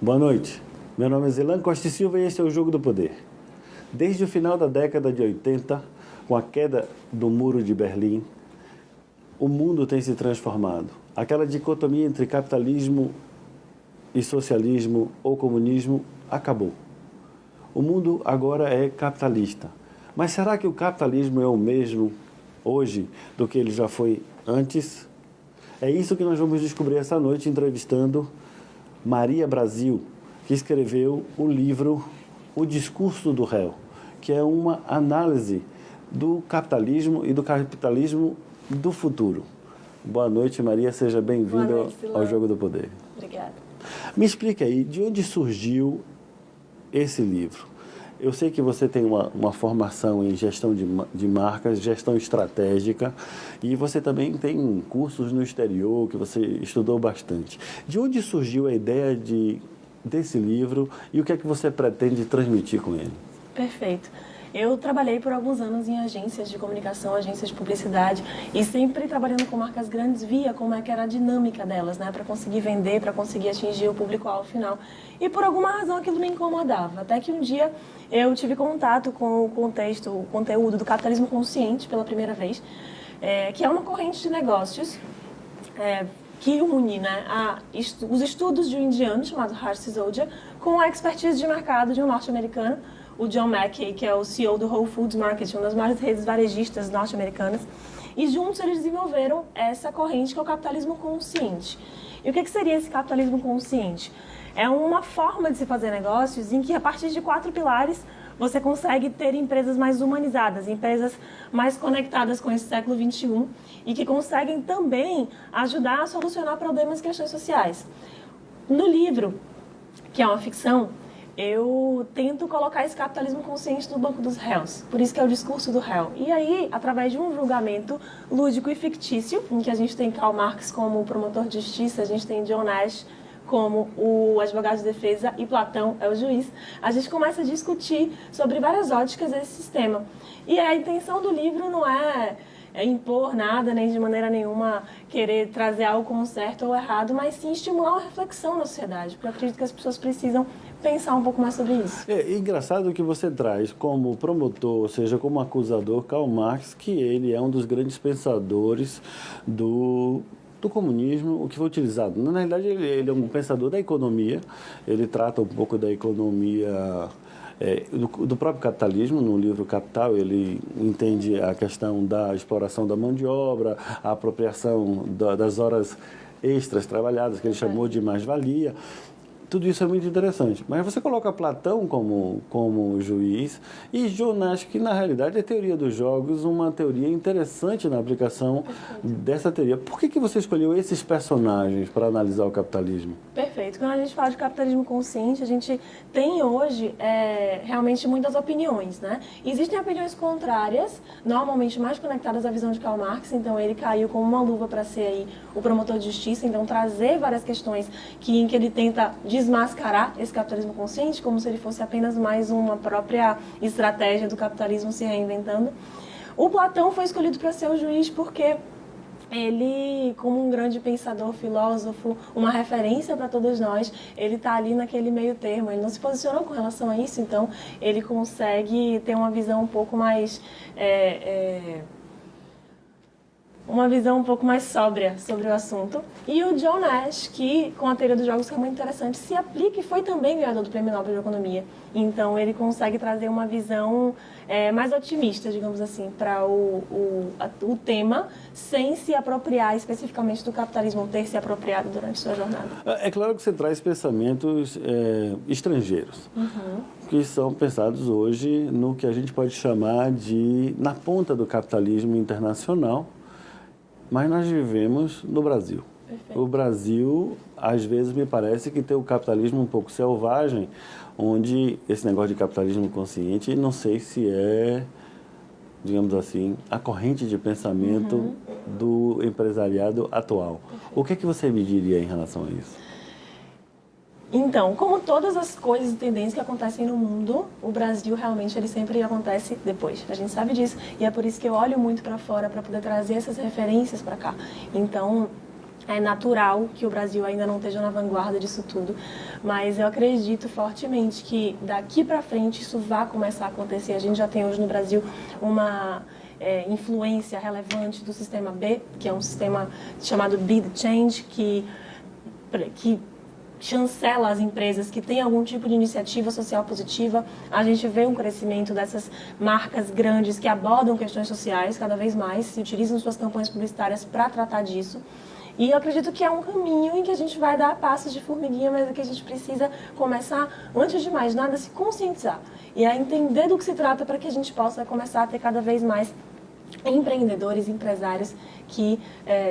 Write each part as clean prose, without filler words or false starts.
Boa noite. Meu nome é Zelan Costa e Silva e este é o Jogo do Poder. Desde o final da década de 80, com a queda do Muro de Berlim, o mundo tem se transformado. Aquela dicotomia entre capitalismo e socialismo ou comunismo acabou. O mundo agora é capitalista. Mas será que o capitalismo é o mesmo hoje do que ele já foi antes? É isso que nós vamos descobrir essa noite entrevistando Maria Brasil, que escreveu o livro O Discurso do Réu, que é uma análise do capitalismo e do capitalismo do futuro. Boa noite, Maria, seja bem-vinda ao Jogo do Poder. Obrigada. Me explica aí, de onde surgiu esse livro? Eu sei que você tem uma formação em gestão de marcas, gestão estratégica, e você também tem cursos no exterior, que você estudou bastante. De onde surgiu a ideia desse livro e o que é que você pretende transmitir com ele? Perfeito. Eu trabalhei por alguns anos em agências de comunicação, agências de publicidade, e sempre trabalhando com marcas grandes, via como é que era a dinâmica delas, né, para conseguir vender, para conseguir atingir o público-alvo final. E por alguma razão aquilo me incomodava, até que um dia eu tive contato com o conteúdo do capitalismo consciente pela primeira vez, que é uma corrente de negócios que une, né, os estudos de um indiano chamado Harsh Sisodia com a expertise de mercado de um norte-americano, o John Mackey, que é o CEO do Whole Foods Market, uma das maiores redes varejistas norte-americanas. E juntos eles desenvolveram essa corrente que é o capitalismo consciente. E o que seria esse capitalismo consciente? É uma forma de se fazer negócios em que, a partir de 4 pilares, você consegue ter empresas mais humanizadas, empresas mais conectadas com esse século XXI e que conseguem também ajudar a solucionar problemas e questões sociais. No livro, que é uma ficção, eu tento colocar esse capitalismo consciente no banco dos réus. Por isso que é o discurso do réu. E aí, através de um julgamento lúdico e fictício, em que a gente tem Karl Marx como promotor de justiça, a gente tem John Nash como o advogado de defesa e Platão é o juiz, a gente começa a discutir sobre várias óticas desse sistema. E a intenção do livro não é impor nada, nem de maneira nenhuma querer trazer algo como certo ou errado, mas sim estimular uma reflexão na sociedade, porque eu acredito que as pessoas precisam pensar um pouco mais sobre isso. É engraçado que você traz como promotor, ou seja, como acusador, Karl Marx, que ele é um dos grandes pensadores do comunismo, o que foi utilizado. Na realidade, ele é um pensador da economia, ele trata um pouco da economia do próprio capitalismo. No livro Capital, ele entende a questão da exploração da mão de obra, a apropriação das horas extras trabalhadas, que ele chamou de mais-valia. Tudo isso é muito interessante. Mas você coloca Platão como juiz e John Nash, que na realidade é a teoria dos jogos, uma teoria interessante na aplicação dessa teoria. Por que você escolheu esses personagens para analisar o capitalismo? Perfeito. Quando a gente fala de capitalismo consciente, a gente tem hoje realmente muitas opiniões, né? Existem opiniões contrárias, normalmente mais conectadas à visão de Karl Marx, então ele caiu como uma luva para ser aí o promotor de justiça, então trazer várias questões em que ele tenta desmascarar esse capitalismo consciente, como se ele fosse apenas mais uma própria estratégia do capitalismo se reinventando. O Platão foi escolhido para ser o juiz porque ele, como um grande pensador, filósofo, uma referência para todos nós, ele está ali naquele meio termo, ele não se posicionou com relação a isso, então ele consegue ter uma visão um pouco mais sóbria sobre o assunto. E o John Nash, que com a teoria dos jogos, que é muito interessante, se aplica e foi também ganhador do Prêmio Nobel de Economia. Então ele consegue trazer uma visão mais otimista, digamos assim, para o tema, sem se apropriar especificamente do capitalismo, ou ter se apropriado durante sua jornada. É claro que você traz pensamentos estrangeiros, que são pensados hoje no que a gente pode chamar de na ponta do capitalismo internacional, mas nós vivemos no Brasil. Perfeito. O Brasil, às vezes, me parece que tem o capitalismo um pouco selvagem, onde esse negócio de capitalismo consciente, não sei se é, digamos assim, a corrente de pensamento do empresariado atual. O que é que você me diria em relação a isso? Então, como todas as coisas e tendências que acontecem no mundo, o Brasil realmente ele sempre acontece depois. A gente sabe disso e é por isso que eu olho muito para fora para poder trazer essas referências para cá. Então, É natural que o Brasil ainda não esteja na vanguarda disso tudo, mas eu acredito fortemente que daqui para frente isso vai começar a acontecer. A gente já tem hoje no Brasil uma influência relevante do sistema B, que é um sistema chamado Be the Change, que chancela as empresas que têm algum tipo de iniciativa social positiva. A gente vê um crescimento dessas marcas grandes que abordam questões sociais cada vez mais, se utilizam suas campanhas publicitárias para tratar disso. E eu acredito que é um caminho em que a gente vai dar passos de formiguinha, mas é que a gente precisa começar, antes de mais nada, a se conscientizar e a entender do que se trata para que a gente possa começar a ter cada vez mais empreendedores, empresários que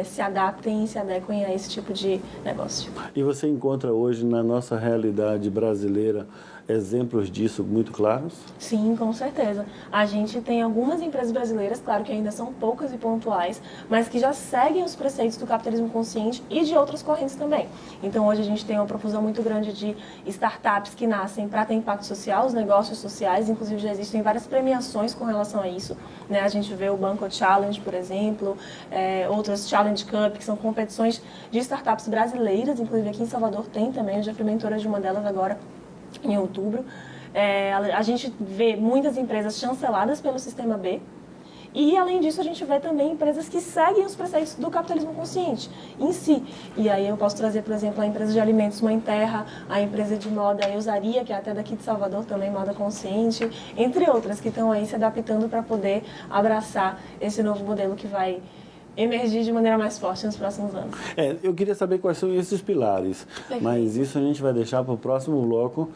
se adaptem e se adequem a esse tipo de negócio. E você encontra hoje na nossa realidade brasileira exemplos disso muito claros? Sim, com certeza. A gente tem algumas empresas brasileiras, claro que ainda são poucas e pontuais, mas que já seguem os preceitos do capitalismo consciente e de outras correntes também. Então hoje a gente tem uma profusão muito grande de startups que nascem para ter impacto social, os negócios sociais, inclusive já existem várias premiações com relação a isso, né? A gente vê o Banco Challenge, por exemplo, outras Challenge Cup, que são competições de startups brasileiras, inclusive aqui em Salvador tem também, eu já fui mentora de uma delas agora, em outubro. A gente vê muitas empresas chanceladas pelo Sistema B e, além disso, a gente vê também empresas que seguem os preceitos do capitalismo consciente em si. E aí eu posso trazer, por exemplo, a empresa de alimentos Mãe Terra, a empresa de moda Eusaria, que é até daqui de Salvador também, moda consciente, entre outras, que estão aí se adaptando para poder abraçar esse novo modelo que vai emergir de maneira mais forte nos próximos anos. Eu queria saber quais são esses pilares, mas isso a gente vai deixar para o próximo bloco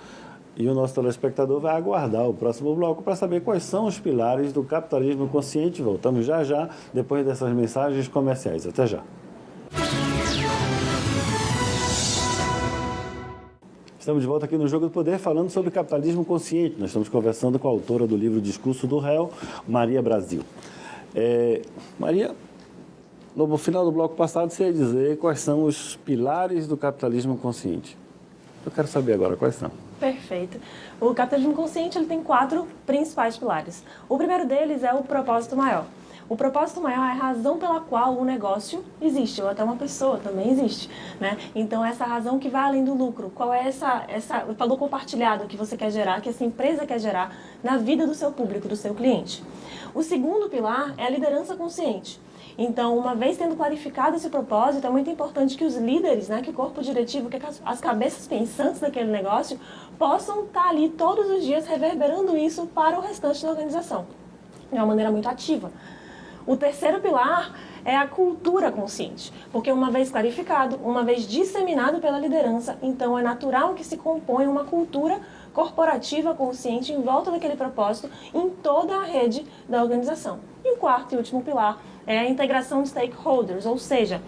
e o nosso telespectador vai aguardar o próximo bloco para saber quais são os pilares do capitalismo consciente. Voltamos já já, depois dessas mensagens comerciais. Até já. Estamos de volta aqui no Jogo do Poder falando sobre capitalismo consciente. Nós estamos conversando com a autora do livro Discurso do Réu, Maria Brasil. Maria, no final do bloco passado, você ia dizer quais são os pilares do capitalismo consciente. Eu quero saber agora quais são. Perfeito. O capitalismo consciente ele tem 4 principais pilares. O primeiro deles é o propósito maior. O propósito maior é a razão pela qual o negócio existe, ou até uma pessoa também existe, né? Então, essa razão que vai além do lucro. Qual é o valor compartilhado que você quer gerar, que essa empresa quer gerar na vida do seu público, do seu cliente? O segundo pilar é a liderança consciente. Então, uma vez tendo clarificado esse propósito, é muito importante que os líderes, né, que o corpo diretivo, que as cabeças pensantes daquele negócio, possam estar ali todos os dias reverberando isso para o restante da organização, de uma maneira muito ativa. O terceiro pilar é a cultura consciente, porque uma vez clarificado, uma vez disseminado pela liderança, então é natural que se componha uma cultura corporativa consciente em volta daquele propósito em toda a rede da organização. E o quarto e último pilar é a integração de stakeholders, ou seja,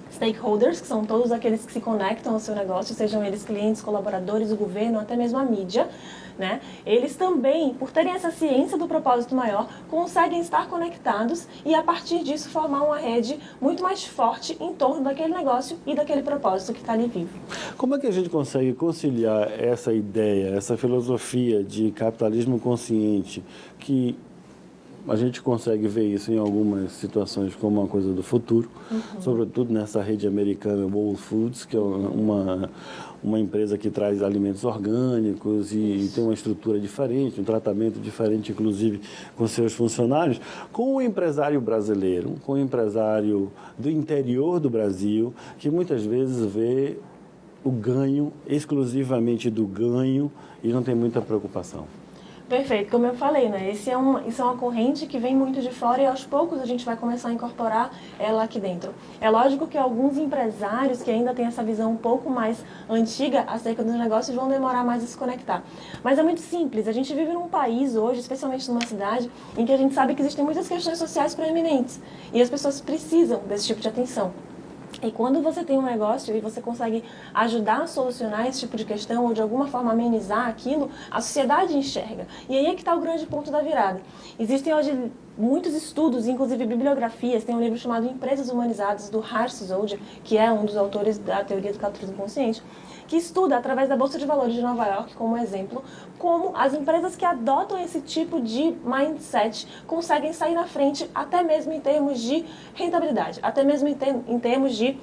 stakeholders, que são todos aqueles que se conectam ao seu negócio, sejam eles clientes, colaboradores, o governo, até mesmo a mídia, né? Eles também, por terem essa ciência do propósito maior, conseguem estar conectados e, a partir disso, formar uma rede muito mais forte em torno daquele negócio e daquele propósito que está ali vivo. Como é que a gente consegue conciliar essa ideia, essa filosofia de capitalismo consciente, que a gente consegue ver isso em algumas situações como uma coisa do futuro, sobretudo nessa rede americana Whole Foods, que é uma empresa que traz alimentos orgânicos e tem uma estrutura diferente, um tratamento diferente, inclusive, com seus funcionários, com o empresário brasileiro, com o empresário do interior do Brasil, que muitas vezes vê o ganho, exclusivamente do ganho, e não tem muita preocupação. Perfeito, como eu falei, né? Isso é uma corrente que vem muito de fora e aos poucos a gente vai começar a incorporar ela aqui dentro. É lógico que alguns empresários que ainda têm essa visão um pouco mais antiga acerca dos negócios vão demorar mais a se conectar. Mas é muito simples, a gente vive num país hoje, especialmente numa cidade, em que a gente sabe que existem muitas questões sociais proeminentes e as pessoas precisam desse tipo de atenção. E quando você tem um negócio e você consegue ajudar a solucionar esse tipo de questão ou de alguma forma amenizar aquilo, a sociedade enxerga. E aí é que está o grande ponto da virada. Existem hoje muitos estudos, inclusive bibliografias, tem um livro chamado Empresas Humanizadas, do Harsh Zolder, que é um dos autores da teoria do capitalismo consciente, que estuda, através da Bolsa de Valores de Nova York, como exemplo, como as empresas que adotam esse tipo de mindset conseguem sair na frente, até mesmo em termos de rentabilidade, até mesmo em termos de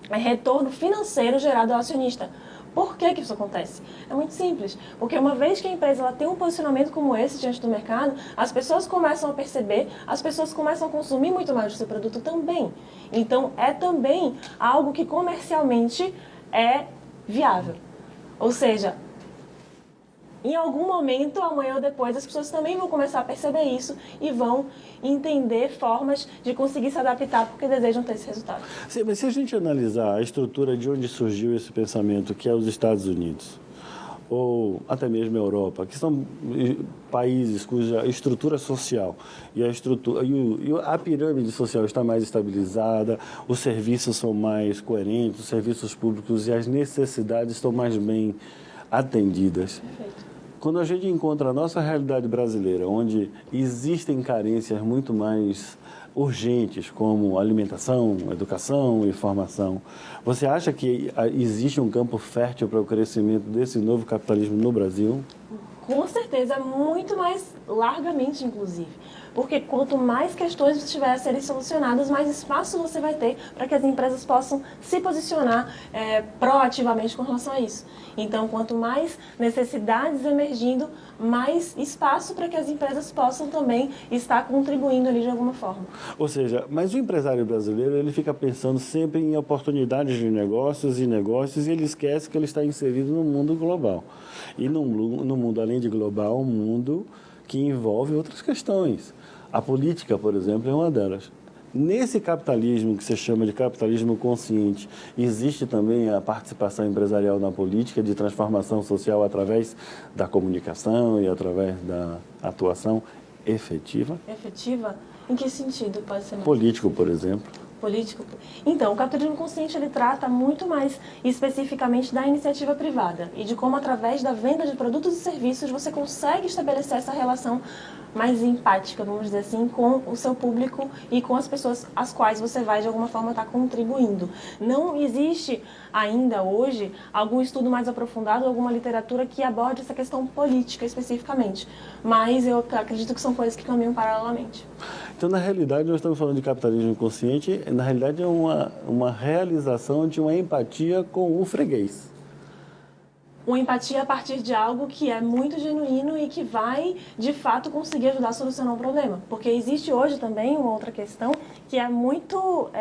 é retorno financeiro gerado ao acionista. Por que isso acontece? É muito simples, porque uma vez que a empresa ela tem um posicionamento como esse diante do mercado, as pessoas começam a perceber, as pessoas começam a consumir muito mais do seu produto também. Então, é também algo que comercialmente é viável. Ou seja, em algum momento, amanhã ou depois, as pessoas também vão começar a perceber isso e vão entender formas de conseguir se adaptar porque desejam ter esse resultado. Sim, mas se a gente analisar a estrutura de onde surgiu esse pensamento, que é os Estados Unidos, ou até mesmo a Europa, que são países cuja estrutura social e a pirâmide social está mais estabilizada, os serviços são mais coerentes, os serviços públicos e as necessidades estão mais bem atendidas. Perfeito. Quando a gente encontra a nossa realidade brasileira, onde existem carências muito mais urgentes, como alimentação, educação e formação, você acha que existe um campo fértil para o crescimento desse novo capitalismo no Brasil? Com certeza, muito mais largamente, inclusive. Porque quanto mais questões tiver a serem solucionadas, mais espaço você vai ter para que as empresas possam se posicionar proativamente com relação a isso. Então, quanto mais necessidades emergindo, mais espaço para que as empresas possam também estar contribuindo ali de alguma forma. Ou seja, mas o empresário brasileiro, ele fica pensando sempre em oportunidades de negócios e ele esquece que ele está inserido no mundo global. E no mundo, além de global, um mundo que envolve outras questões. A política, por exemplo, é uma delas. Nesse capitalismo, que se chama de capitalismo consciente, existe também a participação empresarial na política de transformação social através da comunicação e através da atuação efetiva? Efetiva? Em que sentido pode ser mais? Político, por exemplo. Político. Então, o capitalismo consciente ele trata muito mais especificamente da iniciativa privada e de como, através da venda de produtos e serviços, você consegue estabelecer essa relação mais empática, vamos dizer assim, com o seu público e com as pessoas às quais você vai, de alguma forma, estar contribuindo. Não existe ainda hoje algum estudo mais aprofundado, alguma literatura que aborde essa questão política especificamente, mas eu acredito que são coisas que caminham paralelamente. Então, na realidade, nós estamos falando de capitalismo consciente, na realidade é uma realização de uma empatia com o freguês. Uma empatia a partir de algo que é muito genuíno e que vai, de fato, conseguir ajudar a solucionar um problema. Porque existe hoje também uma outra questão que é muito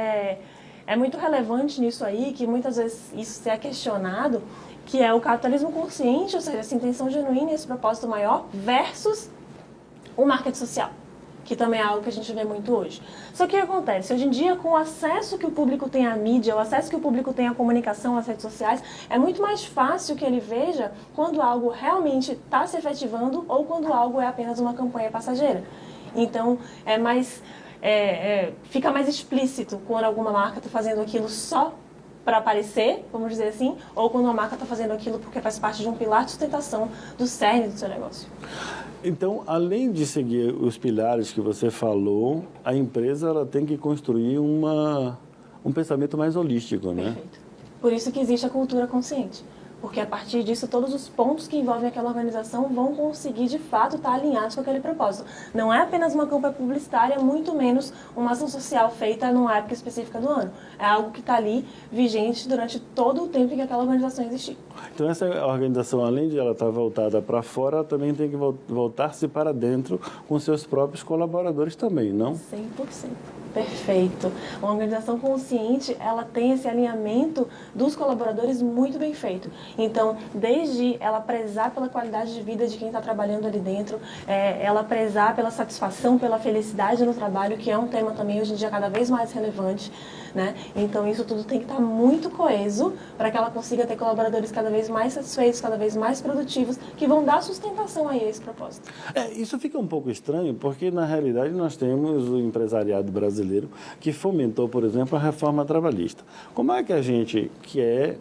relevante nisso aí, que muitas vezes isso é questionado, que é o capitalismo consciente, ou seja, essa intenção genuína e esse propósito maior versus o marketing social, que também é algo que a gente vê muito hoje. Só que o que acontece? Hoje em dia, com o acesso que o público tem à mídia, o acesso que o público tem à comunicação, às redes sociais, é muito mais fácil que ele veja quando algo realmente está se efetivando ou quando algo é apenas uma campanha passageira. Então, fica mais explícito quando alguma marca está fazendo aquilo só para aparecer, vamos dizer assim, ou quando uma marca está fazendo aquilo porque faz parte de um pilar de sustentação do cerne do seu negócio. Então, além de seguir os pilares que você falou, a empresa ela tem que construir um pensamento mais holístico, né? Perfeito. Por isso que existe a cultura consciente. Porque a partir disso, todos os pontos que envolvem aquela organização vão conseguir, de fato, estar alinhados com aquele propósito. Não é apenas uma campanha publicitária, muito menos uma ação social feita numa época específica do ano. É algo que está ali, vigente, durante todo o tempo em que aquela organização existir. Então, essa organização, além de ela estar voltada para fora, ela também tem que voltar-se para dentro com seus próprios colaboradores também, não? 100%. Perfeito. Uma organização consciente, ela tem esse alinhamento dos colaboradores muito bem feito. Então, desde ela prezar pela qualidade de vida de quem está trabalhando ali dentro, ela prezar pela satisfação, pela felicidade no trabalho, que é um tema também hoje em dia cada vez mais relevante, né? Então, isso tudo tem que estar muito coeso para que ela consiga ter colaboradores cada vez mais satisfeitos, cada vez mais produtivos, que vão dar sustentação aí a esse propósito. Isso fica um pouco estranho, porque na realidade nós temos o empresariado brasileiro que fomentou, por exemplo, a reforma trabalhista. Como é que a gente, que é,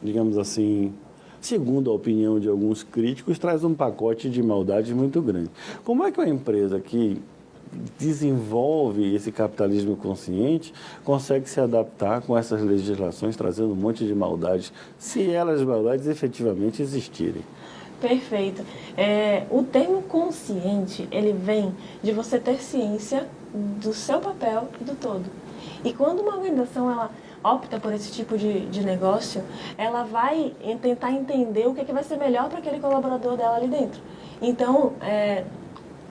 digamos assim, segundo a opinião de alguns críticos, traz um pacote de maldade muito grande? Como é que uma empresa que desenvolve esse capitalismo consciente consegue se adaptar com essas legislações, trazendo um monte de maldades, se elas maldades efetivamente existirem? Perfeito. O termo consciente, ele vem de você ter ciência do seu papel e do todo. E quando uma organização ela opta por esse tipo de negócio, ela vai tentar entender o que vai ser melhor para aquele colaborador dela ali dentro. Então,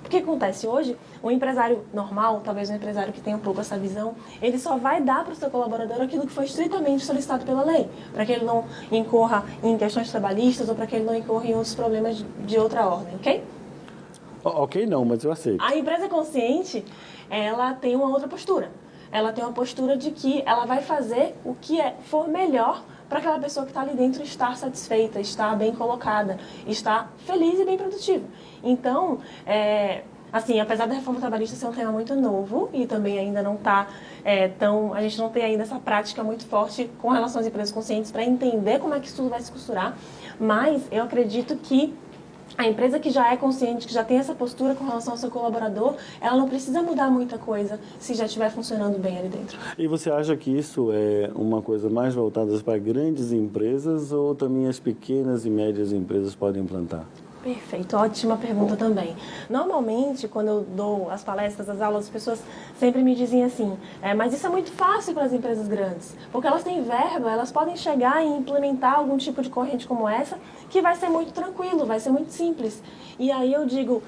o que acontece hoje? Um empresário normal, talvez um empresário que tenha um pouco essa visão, ele só vai dar para o seu colaborador aquilo que foi estritamente solicitado pela lei, para que ele não incorra em questões trabalhistas ou para que ele não incorra em outros problemas de outra ordem, ok? Ok, não, mas eu aceito. A empresa consciente, ela tem uma outra postura. Ela tem uma postura de que ela vai fazer o que for melhor para aquela pessoa que está ali dentro estar satisfeita, estar bem colocada, estar feliz e bem produtiva. Então, assim, apesar da reforma trabalhista ser um tema muito novo e também ainda não está a gente não tem ainda essa prática muito forte com relação às empresas conscientes para entender como é que isso tudo vai se costurar, mas eu acredito que a empresa que já é consciente, que já tem essa postura com relação ao seu colaborador, ela não precisa mudar muita coisa se já estiver funcionando bem ali dentro. E você acha que isso é uma coisa mais voltada para grandes empresas ou também as pequenas e médias empresas podem implantar? Perfeito, ótima pergunta também. Normalmente, quando eu dou as palestras, as aulas, as pessoas sempre me dizem assim, mas isso é muito fácil para as empresas grandes, porque elas têm verba, elas podem chegar e implementar algum tipo de corrente como essa, que vai ser muito tranquilo, vai ser muito simples. E aí eu digo,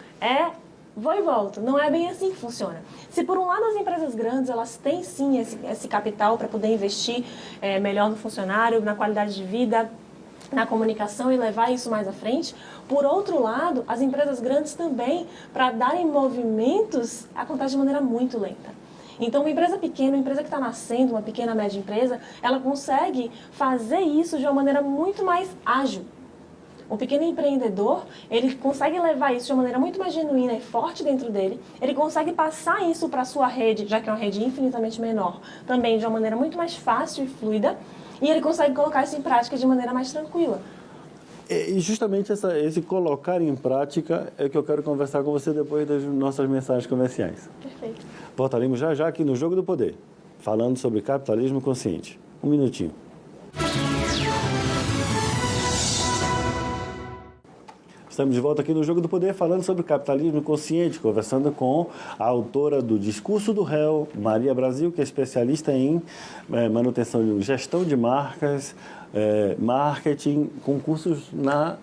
vou e volto, não é bem assim que funciona. Se por um lado as empresas grandes, elas têm sim esse capital para poder investir melhor no funcionário, na qualidade de vida, na comunicação e levar isso mais à frente. Por outro lado, as empresas grandes também, para darem movimentos, acontece de maneira muito lenta. Então, uma empresa pequena, uma empresa que está nascendo, uma pequena, média empresa, ela consegue fazer isso de uma maneira muito mais ágil. O pequeno empreendedor, ele consegue levar isso de uma maneira muito mais genuína e forte dentro dele, ele consegue passar isso para a sua rede, já que é uma rede infinitamente menor, também de uma maneira muito mais fácil e fluida, e ele consegue colocar isso em prática de maneira mais tranquila. E justamente esse colocar em prática é que eu quero conversar com você depois das nossas mensagens comerciais. Perfeito. Voltaremos já aqui no Jogo do Poder, falando sobre capitalismo consciente. Um minutinho. Estamos de volta aqui no Jogo do Poder, falando sobre capitalismo consciente, conversando com a autora do Discurso do Réu, Maria Brasil, que é especialista em manutenção de gestão de marcas, marketing, com cursos na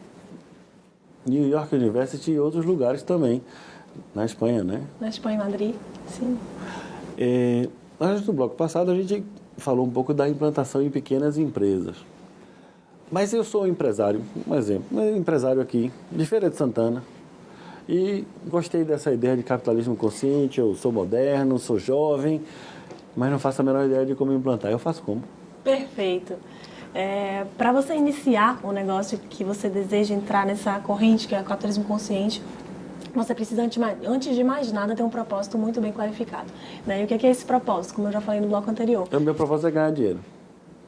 New York University e outros lugares também, na Espanha, né? Na Espanha, em Madrid, sim. No bloco passado, a gente falou um pouco da implantação em pequenas empresas. Mas eu sou empresário, um exemplo, um empresário aqui, de Feira de Santana, e gostei dessa ideia de capitalismo consciente, eu sou moderno, sou jovem, mas não faço a menor ideia de como implantar. Eu faço como? Perfeito. Para você iniciar um negócio que você deseja entrar nessa corrente, que é o capitalismo consciente, você precisa, antes de mais nada, ter um propósito muito bem clarificado. Né? E o que é esse propósito? Como eu já falei no bloco anterior. O meu propósito é ganhar dinheiro.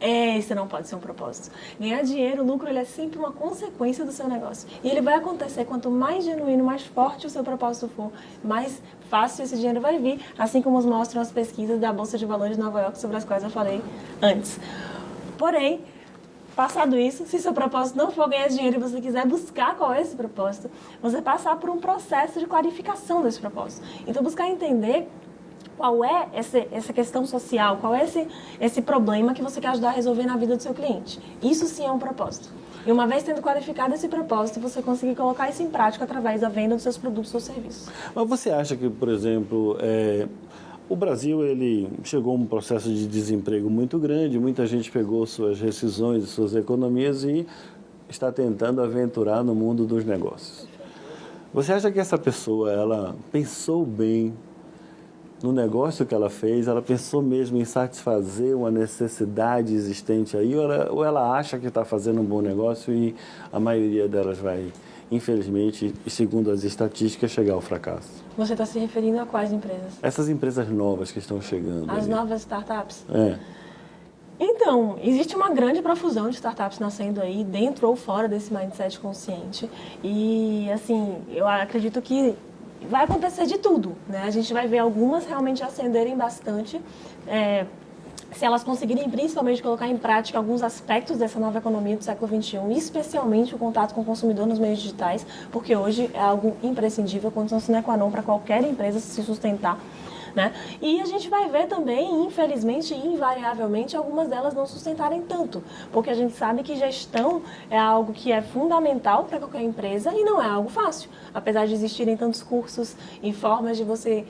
Esse não pode ser um propósito. Ganhar dinheiro, o lucro, ele é sempre uma consequência do seu negócio. E ele vai acontecer quanto mais genuíno, mais forte o seu propósito for, mais fácil esse dinheiro vai vir, assim como mostram as pesquisas da Bolsa de Valores de Nova York, sobre as quais eu falei antes. Porém, passado isso, se seu propósito não for ganhar dinheiro e você quiser buscar qual é esse propósito, você passar por um processo de clarificação desse propósito. Então, buscar entender qual é essa questão social, qual é esse problema que você quer ajudar a resolver na vida do seu cliente. Isso sim é um propósito. E uma vez tendo clarificado esse propósito, você conseguir colocar isso em prática através da venda dos seus produtos ou serviços. Mas você acha que, por exemplo, o Brasil ele chegou a um processo de desemprego muito grande, muita gente pegou suas rescisões, suas economias e está tentando aventurar no mundo dos negócios. Você acha que essa pessoa, ela pensou bem no negócio que ela fez, ela pensou mesmo em satisfazer uma necessidade existente aí, ou ela acha que está fazendo um bom negócio e a maioria delas vai, infelizmente, segundo as estatísticas, chegar ao fracasso? Você está se referindo a quais empresas? Essas empresas novas que estão chegando. As novas startups? Então, existe uma grande profusão de startups nascendo aí, dentro ou fora desse mindset consciente. E, assim, eu acredito que vai acontecer de tudo, né? A gente vai ver algumas realmente ascenderem bastante, se elas conseguirem principalmente colocar em prática alguns aspectos dessa nova economia do século XXI, especialmente o contato com o consumidor nos meios digitais, porque hoje é algo imprescindível, condição sine qua non para qualquer empresa se sustentar né? E a gente vai ver também, infelizmente e invariavelmente, algumas delas não sustentarem tanto, porque a gente sabe que gestão é algo que é fundamental para qualquer empresa e não é algo fácil, apesar de existirem tantos cursos e formas de você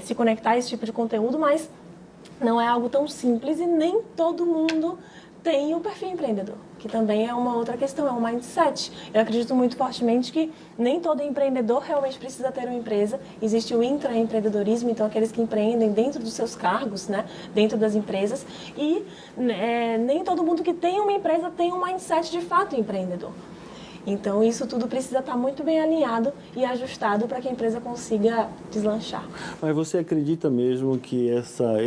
se conectar a esse tipo de conteúdo, mas não é algo tão simples e nem todo mundo tem o perfil empreendedor, que também é uma outra questão, é um mindset. Eu acredito muito fortemente que nem todo empreendedor realmente precisa ter uma empresa. Existe o intraempreendedorismo, então aqueles que empreendem dentro dos seus cargos, né, dentro das empresas. E nem todo mundo que tem uma empresa tem um mindset de fato empreendedor. Então, isso tudo precisa estar muito bem alinhado e ajustado para que a empresa consiga deslanchar. Mas você acredita mesmo que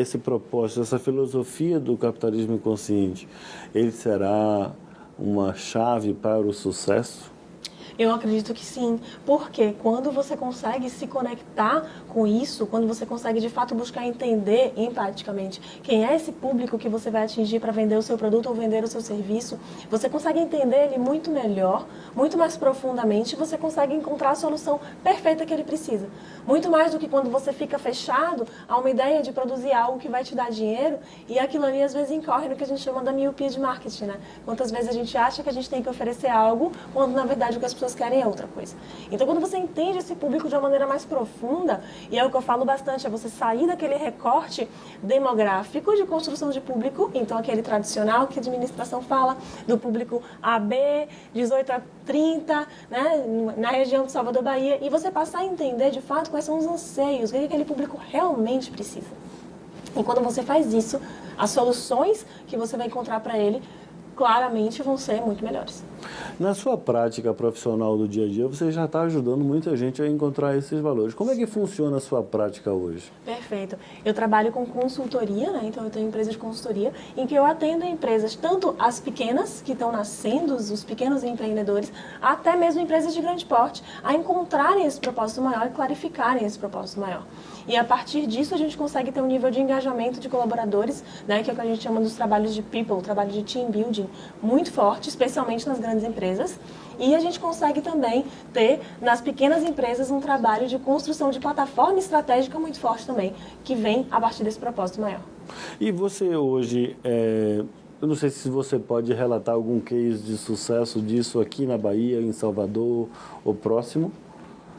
esse propósito, essa filosofia do capitalismo consciente, ele será uma chave para o sucesso? Eu acredito que sim, porque quando você consegue se conectar com isso, quando você consegue de fato buscar entender empaticamente quem é esse público que você vai atingir para vender o seu produto ou vender o seu serviço, você consegue entender ele muito melhor, muito mais profundamente, e você consegue encontrar a solução perfeita que ele precisa. Muito mais do que quando você fica fechado a uma ideia de produzir algo que vai te dar dinheiro e aquilo ali às vezes incorre no que a gente chama da miopia de marketing, né? Quantas vezes a gente acha que a gente tem que oferecer algo quando na verdade o que as pessoas querem é outra coisa. Então, quando você entende esse público de uma maneira mais profunda, e é o que eu falo bastante, é você sair daquele recorte demográfico de construção de público, então aquele tradicional que a administração fala, do público AB, 18 a 30, né, na região de Salvador, Bahia, e você passar a entender de fato quais são os anseios, o que aquele público realmente precisa. E quando você faz isso, as soluções que você vai encontrar para ele claramente vão ser muito melhores. Na sua prática profissional do dia a dia, você já está ajudando muita gente a encontrar esses valores. Como é que funciona a sua prática hoje? Perfeito. Eu trabalho com consultoria, né? Então eu tenho empresas de consultoria em que eu atendo empresas, tanto as pequenas, que estão nascendo, os pequenos empreendedores, até mesmo empresas de grande porte, a encontrarem esse propósito maior e clarificarem esse propósito maior. E a partir disso a gente consegue ter um nível de engajamento de colaboradores, né, que é o que a gente chama dos trabalhos de people, trabalho de team building, muito forte, especialmente nas grandes empresas. E a gente consegue também ter nas pequenas empresas um trabalho de construção de plataforma estratégica muito forte também, que vem a partir desse propósito maior. E você hoje, eu não sei se você pode relatar algum case de sucesso disso aqui na Bahia, em Salvador ou próximo?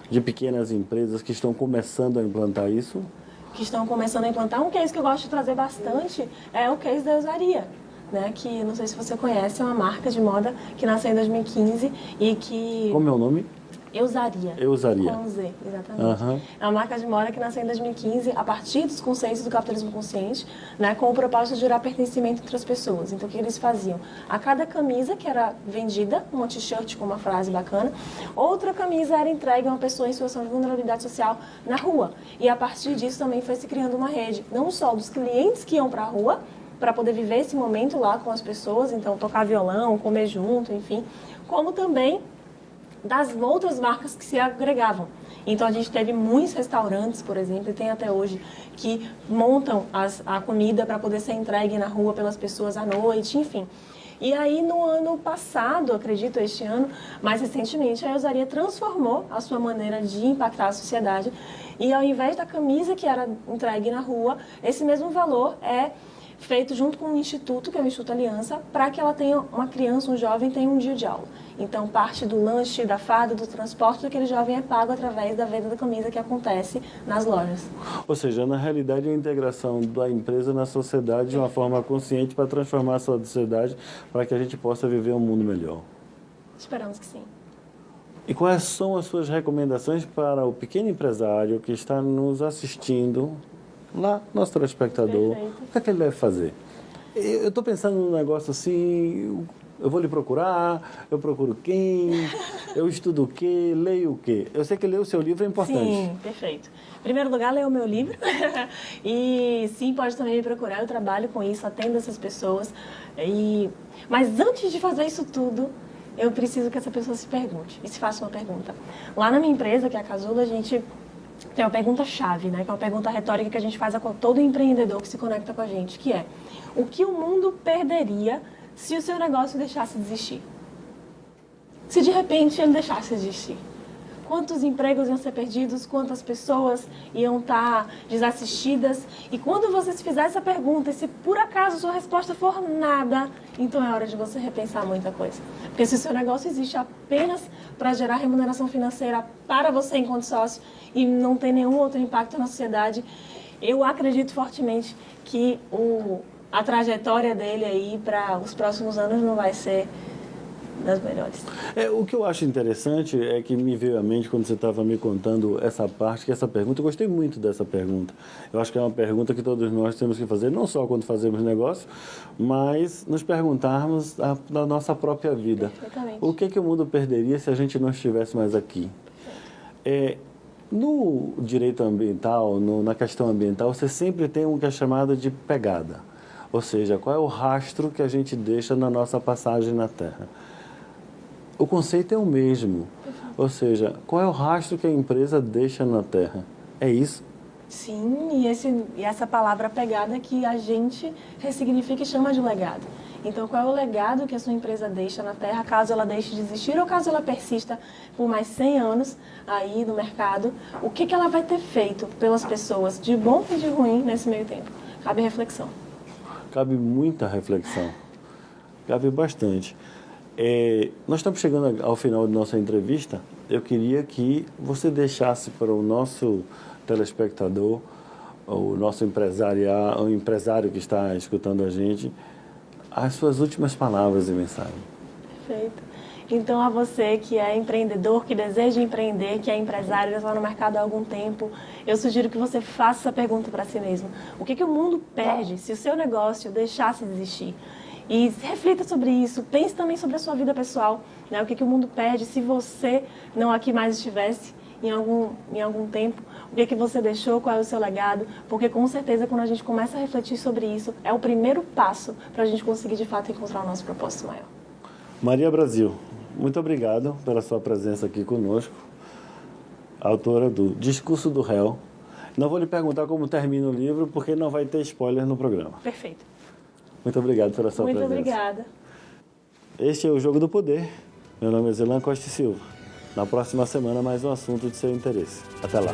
De pequenas empresas que estão começando a implantar isso? Que estão começando a implantar. Um case que eu gosto de trazer bastante é o case da Eusaria, né? Que não sei se você conhece, é uma marca de moda que nasceu em 2015 e que... Como é o nome? Eusaria. Eusaria. Com Z, exatamente. Uhum. É uma marca de moda que nasceu em 2015 a partir dos conceitos do capitalismo consciente, né, com o propósito de gerar pertencimento entre as pessoas. Então, o que eles faziam? A cada camisa que era vendida, uma t-shirt com uma frase bacana, outra camisa era entregue a uma pessoa em situação de vulnerabilidade social na rua. E a partir disso também foi se criando uma rede, não só dos clientes que iam para a rua, para poder viver esse momento lá com as pessoas, então tocar violão, comer junto, enfim, como também das outras marcas que se agregavam. Então, a gente teve muitos restaurantes, por exemplo, e tem até hoje, que montam a comida para poder ser entregue na rua pelas pessoas à noite, enfim. E aí, no ano passado, acredito, este ano, mais recentemente, a Eusaria transformou a sua maneira de impactar a sociedade e, ao invés da camisa que era entregue na rua, esse mesmo valor é feito junto com um instituto, que é o Instituto Aliança, para que ela tenha, uma criança, um jovem, tenha um dia de aula. Então, parte do lanche, da farda, do transporte daquele jovem é pago através da venda da camisa que acontece nas lojas. Ou seja, na realidade, a integração da empresa na sociedade de uma forma consciente para transformar a sociedade para que a gente possa viver um mundo melhor. Esperamos que sim. E quais são as suas recomendações para o pequeno empresário que está nos assistindo lá, nosso telespectador? Perfeito. O que é que ele deve fazer? Eu estou pensando num negócio assim, eu vou lhe procurar, eu procuro quem, eu estudo o quê, leio o quê? Eu sei que ler o seu livro é importante. Sim, perfeito. Em primeiro lugar, leia o meu livro. E sim, pode também me procurar, eu trabalho com isso, atendo essas pessoas. Mas antes de fazer isso tudo, eu preciso que essa pessoa se pergunte e se faça uma pergunta. Lá na minha empresa, que é a Casulo, a gente tem uma pergunta-chave, né? Que é uma pergunta retórica que a gente faz a todo empreendedor que se conecta com a gente, que é: o que o mundo perderia se o seu negócio deixasse de existir? Se de repente ele deixasse de existir? quantos empregos iam ser perdidos, quantas pessoas iam estar desassistidas. E quando você se fizer essa pergunta, e se por acaso sua resposta for nada, então é hora de você repensar muita coisa. Porque se o seu negócio existe apenas para gerar remuneração financeira para você enquanto sócio e não tem nenhum outro impacto na sociedade, eu acredito fortemente que a trajetória dele aí para os próximos anos não vai ser das melhores. O que eu acho interessante é que me veio à mente quando você estava me contando essa parte, que essa pergunta, eu gostei muito dessa pergunta. Eu acho que é uma pergunta que todos nós temos que fazer, não só quando fazemos negócio, mas nos perguntarmos da nonossa própria vida. Perfeitamente. O que o mundo perderia se a gente não estivesse mais aqui? No direito ambiental, na questão ambiental, você sempre tem um que é chamado de pegada. Ou seja, qual é o rastro que a gente deixa na nossa passagem na Terra? O conceito é o mesmo. Ou seja, qual é o rastro que a empresa deixa na Terra? É isso? Sim, e essa palavra pegada que a gente ressignifica e chama de legado. Então, qual é o legado que a sua empresa deixa na Terra, caso ela deixe de existir ou caso ela persista por mais 100 anos aí no mercado? O que ela vai ter feito pelas pessoas, de bom e de ruim, nesse meio tempo? Cabe reflexão. Cabe muita reflexão. Cabe bastante. Nós estamos chegando ao final da nossa entrevista. Eu queria que você deixasse para o nosso telespectador, o nosso o empresário que está escutando a gente, as suas últimas palavras e mensagem. Perfeito. Então, a você que é empreendedor, que deseja empreender, que é empresário, já está no mercado há algum tempo, eu sugiro que você faça essa pergunta para si mesmo. O que o mundo perde se o seu negócio deixasse de existir? E reflita sobre isso, pense também sobre a sua vida pessoal, né? O que o mundo perde se você não aqui mais estivesse em algum tempo, o que você deixou, qual é o seu legado, porque com certeza quando a gente começa a refletir sobre isso, é o primeiro passo para a gente conseguir de fato encontrar o nosso propósito maior. Maria Brasil, muito obrigado pela sua presença aqui conosco, autora do Discurso do Réu. Não vou lhe perguntar como termina o livro, porque não vai ter spoiler no programa. Perfeito. Muito obrigado pela sua presença. Muito obrigada. Este é o Jogo do Poder. Meu nome é Zelan Costa e Silva. Na próxima semana, mais um assunto de seu interesse. Até lá.